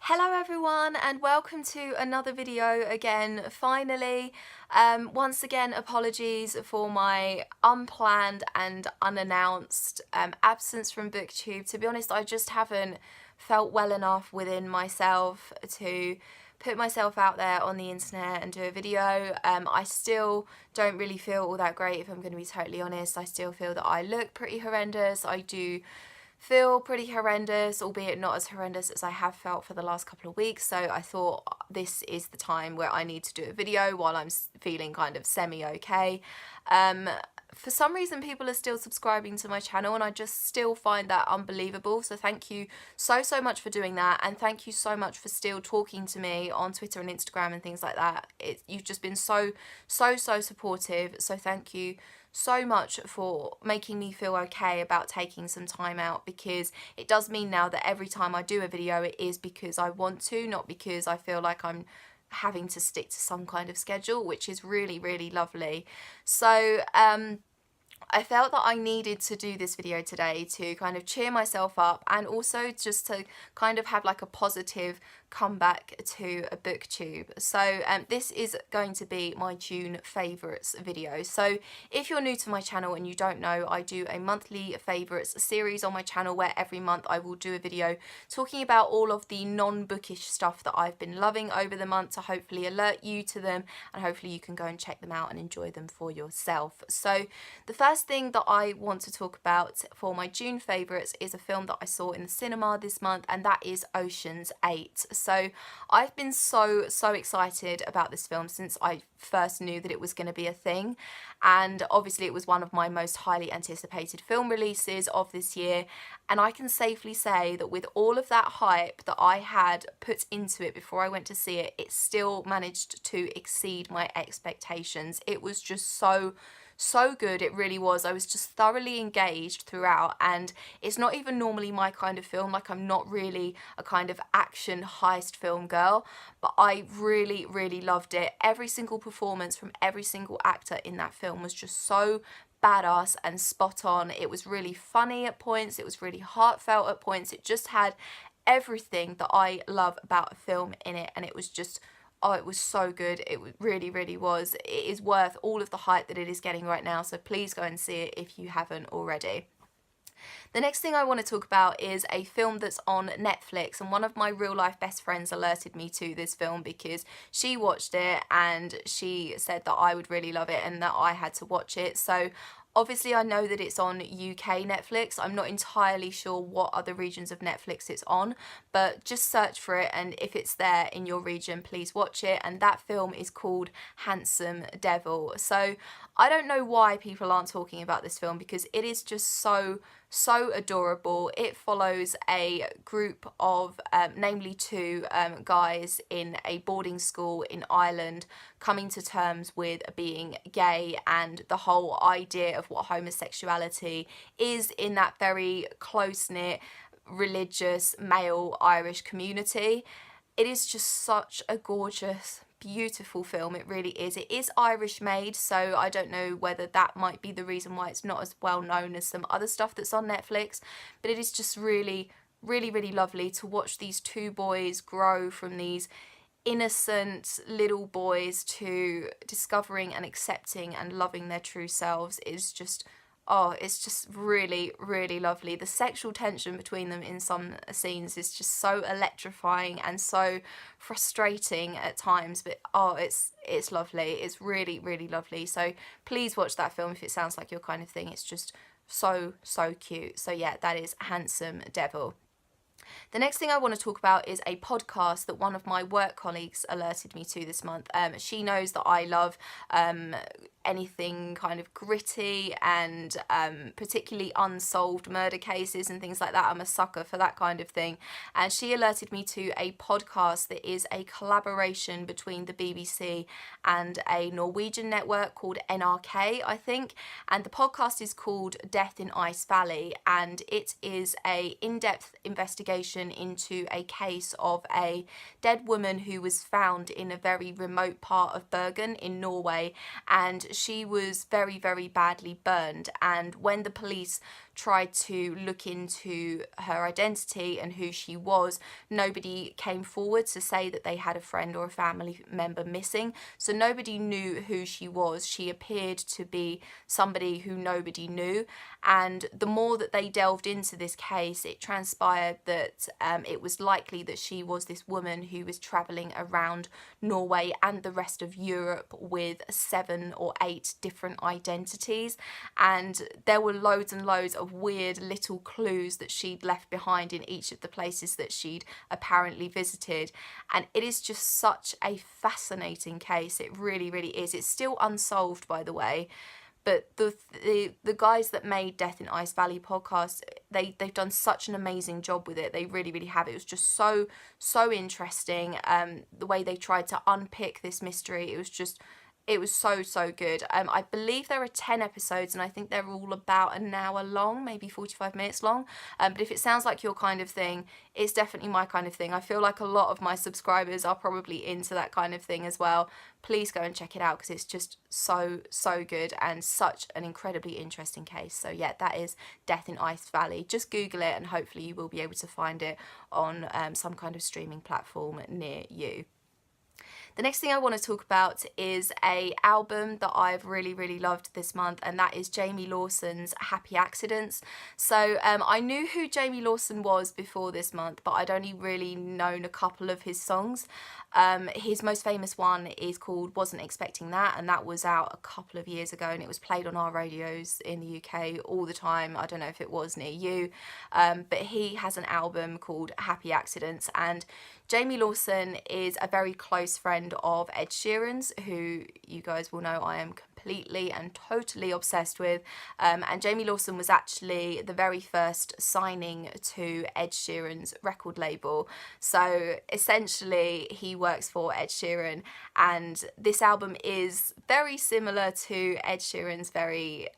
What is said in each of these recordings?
Hello everyone and welcome to another video again, finally. Once again, apologies for my unplanned and unannounced absence from BookTube. To be honest, I just haven't felt well enough within myself to put myself out there on the internet and do a video. I still don't really feel all that great, if I'm going to be totally honest. I still feel that I look pretty horrendous. I do feel pretty horrendous, albeit not as horrendous as I have felt for the last couple of weeks. So I thought this is the time where I need to do a video while I'm feeling kind of semi-okay. For some reason people are still subscribing to my channel and I just still find that unbelievable. So thank you so much for doing that, and thank you so much for still talking to me on Twitter and Instagram and things like that. You've just been so supportive, so thank you so much for making me feel okay about taking some time out, because it does mean now that every time I do a video it is because I want to, not because I feel like I'm having to stick to some kind of schedule, which is really lovely. So I felt that I needed to do this video today to kind of cheer myself up, and also just to kind of have like a positive comeback to a booktube. So this is going to be my June favourites video. So if you're new to my channel and you don't know, I do a monthly favourites series on my channel where every month I will do a video talking about all of the non-bookish stuff that I've been loving over the month, to hopefully alert you to them, and hopefully you can go and check them out and enjoy them for yourself. So the first thing that I want to talk about for my June favourites is a film that I saw in the cinema this month, and that is Ocean's 8. So I've been so excited about this film since I first knew that it was going to be a thing, and obviously it was one of my most highly anticipated film releases of this year, and I can safely say that with all of that hype that I had put into it before I went to see it, it still managed to exceed my expectations. It was just so good, it really was. I was just thoroughly engaged throughout, and it's not even normally my kind of film. Like, I'm not really a kind of action heist film girl, but I really loved it. Every single performance from every single actor in that film was just so badass and spot on. It was really funny at points, it was really heartfelt at points, it just had everything that I love about a film in it, and it was just, oh, it was so good. It really was. It is worth all of the hype that it is getting right now, so please go and see it if you haven't already. The next thing I want to talk about is a film that's on Netflix, and one of my real life best friends alerted me to this film because she watched it and she said that I would really love it and that I had to watch it. So obviously I know that it's on UK Netflix. I'm not entirely sure what other regions of Netflix it's on, but just search for it, and if it's there in your region, please watch it. And that film is called Handsome Devil. So I don't know why people aren't talking about this film, because it is just so adorable. It follows a group of, namely two guys in a boarding school in Ireland, coming to terms with being gay and the whole idea of what homosexuality is in that very close-knit, religious, male Irish community. It is just such a gorgeous, beautiful film. It really is. It is Irish made, so I don't know whether that might be the reason why it's not as well known as some other stuff that's on Netflix, but it is just really lovely to watch these two boys grow from these innocent little boys to discovering and accepting and loving their true selves. Is just, oh, it's just really lovely. The sexual tension between them in some scenes is just so electrifying and so frustrating at times, but oh, it's lovely. It's really lovely. So please watch that film if it sounds like your kind of thing. It's just so cute. So yeah, that is Handsome Devil. The next thing I want to talk about is a podcast that one of my work colleagues alerted me to this month. She knows that I love anything kind of gritty and particularly unsolved murder cases and things like that. I'm a sucker for that kind of thing, and she alerted me to a podcast that is a collaboration between the BBC and a Norwegian network called NRK, I think, and the podcast is called Death in Ice Valley, and it is a in-depth investigation into a case of a dead woman who was found in a very remote part of Bergen in Norway, and she was very badly burned, and when the police tried to look into her identity and who she was, nobody came forward to say that they had a friend or a family member missing. So nobody knew who she was. She appeared to be somebody who nobody knew. And the more that they delved into this case, it transpired that it was likely that she was this woman who was travelling around Norway and the rest of Europe with 7 or 8 different identities. And there were loads and loads of weird little clues that she'd left behind in each of the places that she'd apparently visited. And it is just such a fascinating case. It really, really is. It's still unsolved, by the way. But the guys that made Death in Ice Valley podcast, they've done such an amazing job with it. They really, really have. It was just so interesting. The way they tried to unpick this mystery, it was so good. I believe there are 10 episodes, and I think they're all about an hour long, maybe 45 minutes long. But if it sounds like your kind of thing, it's definitely my kind of thing. I feel like a lot of my subscribers are probably into that kind of thing as well. Please go and check it out, because it's just so good and such an incredibly interesting case. So yeah, that is Death in Ice Valley. Just Google it and hopefully you will be able to find it on some kind of streaming platform near you. The next thing I want to talk about is a album that I've really loved this month, and that is Jamie Lawson's Happy Accidents. So I knew who Jamie Lawson was before this month, but I'd only really known a couple of his songs. His most famous one is called Wasn't Expecting That, and that was out a couple of years ago, and it was played on our radios in the UK all the time. I don't know if it was near you, but he has an album called Happy Accidents, and Jamie Lawson is a very close friend of Ed Sheeran's, who you guys will know I am completely and totally obsessed with. And Jamie Lawson was actually the very first signing to Ed Sheeran's record label. So essentially he works for Ed Sheeran, and this album is very similar to Ed Sheeran's very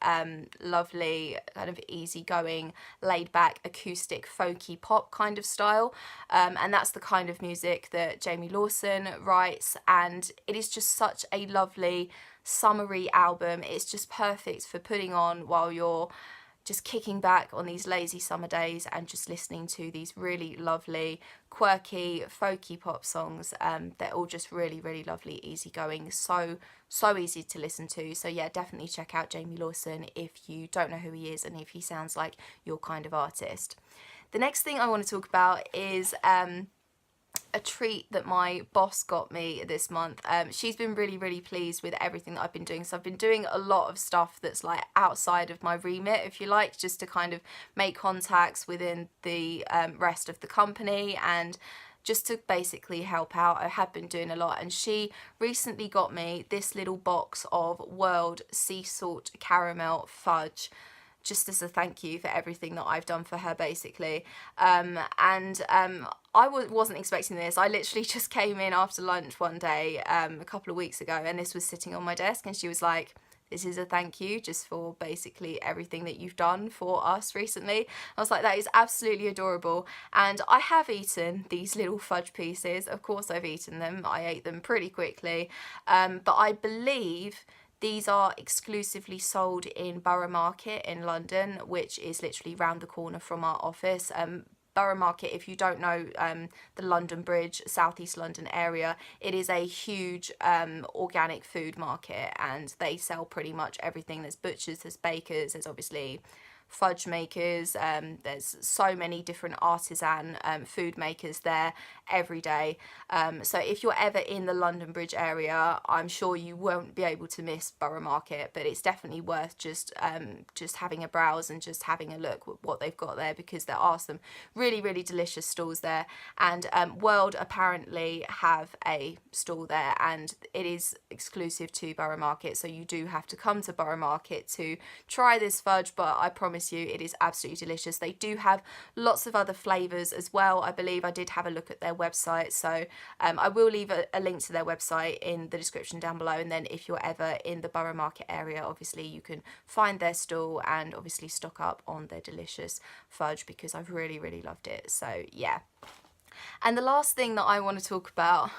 lovely, kind of easygoing, laid back, acoustic, folky pop kind of style. And that's the kind of music that Jamie Lawson writes, and it is just such a lovely summery album. It's just perfect for putting on while you're just kicking back on these lazy summer days and just listening to these really lovely, quirky, folky pop songs. They're all just really lovely, easygoing, so easy to listen to. So yeah, definitely check out Jamie Lawson if you don't know who he is and if he sounds like your kind of artist. The next thing I want to talk about is a treat that my boss got me this month. She's been really pleased with everything that I've been doing. So I've been doing a lot of stuff that's like outside of my remit, if you like, just to kind of make contacts within the rest of the company and just to basically help out. I have been doing a lot, and she recently got me this little box of World Sea Salt Caramel Fudge, just as a thank you for everything that I've done for her, basically. I wasn't expecting this. I literally just came in after lunch one day a couple of weeks ago, and this was sitting on my desk, and she was like, this is a thank you just for basically everything that you've done for us recently. I was like, that is absolutely adorable. And I have eaten these little fudge pieces. Of course I've eaten them. I ate them pretty quickly. But I believe these are exclusively sold in Borough Market in London, which is literally round the corner from our office. Borough Market, if you don't know the London Bridge, southeast London area, it is a huge organic food market, and they sell pretty much everything. There's butchers, there's bakers, there's obviously fudge makers, there's so many different artisan food makers there every day. So if you're ever in the London Bridge area, I'm sure you won't be able to miss Borough Market, but it's definitely worth just having a browse and just having a look at what they've got there, because there are some really delicious stalls there. And World apparently have a stall there, and it is exclusive to Borough Market, so you do have to come to Borough Market to try this fudge, but I promise you it is absolutely delicious. They do have lots of other flavours as well. I believe I did have a look at their website, so I will leave a link to their website in the description down below, and then if you're ever in the Borough Market area, obviously you can find their stall and obviously stock up on their delicious fudge, because I've really loved it. So yeah. And the last thing that I want to talk about,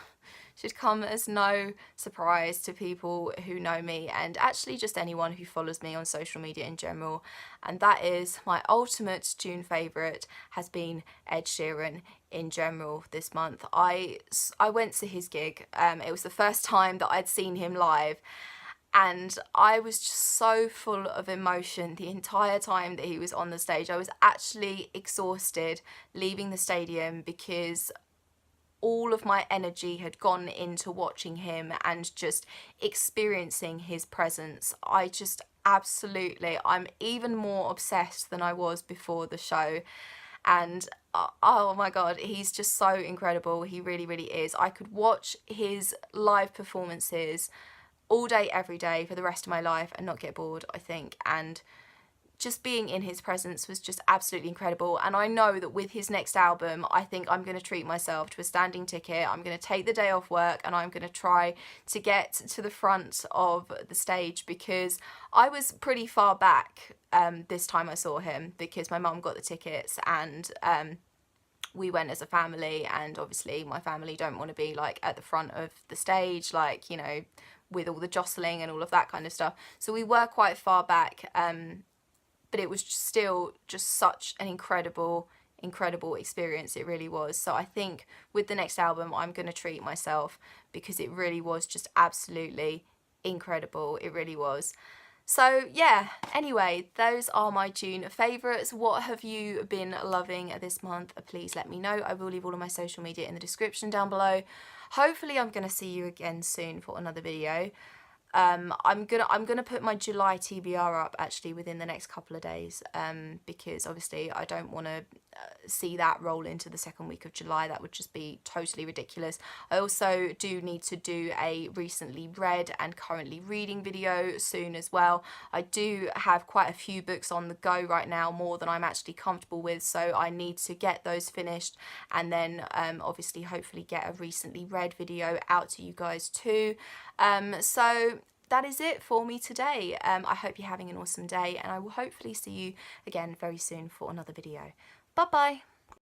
should come as no surprise to people who know me, and actually just anyone who follows me on social media in general, and that is my ultimate June favourite has been Ed Sheeran in general this month. I went to his gig. It was the first time that I'd seen him live, and I was just so full of emotion the entire time that he was on the stage. I was actually exhausted leaving the stadium because all of my energy had gone into watching him and just experiencing his presence. I just absolutely, I'm even more obsessed than I was before the show. And oh my god, he's just so incredible. He really, really is. I could watch his live performances all day, every day for the rest of my life and not get bored, I think. And just being in his presence was just absolutely incredible. And I know that with his next album, I think I'm going to treat myself to a standing ticket. I'm going to take the day off work and I'm going to try to get to the front of the stage, because I was pretty far back this time I saw him, because my mum got the tickets, and we went as a family, and obviously my family don't want to be like at the front of the stage, like, you know, with all the jostling and all of that kind of stuff. So we were quite far back, but it was still just such an incredible experience. It really was. So I think with the next album I'm going to treat myself, because it really was just absolutely incredible. It really was. So yeah, anyway, those are my June favourites. What have you been loving this month? Please let me know. I will leave all of my social media in the description down below. Hopefully I'm going to see you again soon for another video. I'm gonna put my July TBR up actually within the next couple of days, because obviously I don't want to see that roll into the second week of July. That would just be totally ridiculous. I also do need to do a recently read and currently reading video soon as well. I do have quite a few books on the go right now, more than I'm actually comfortable with, so I need to get those finished, and then obviously hopefully get a recently read video out to you guys too. So that is it for me today. I hope you're having an awesome day, and I will hopefully see you again very soon for another video. Bye bye.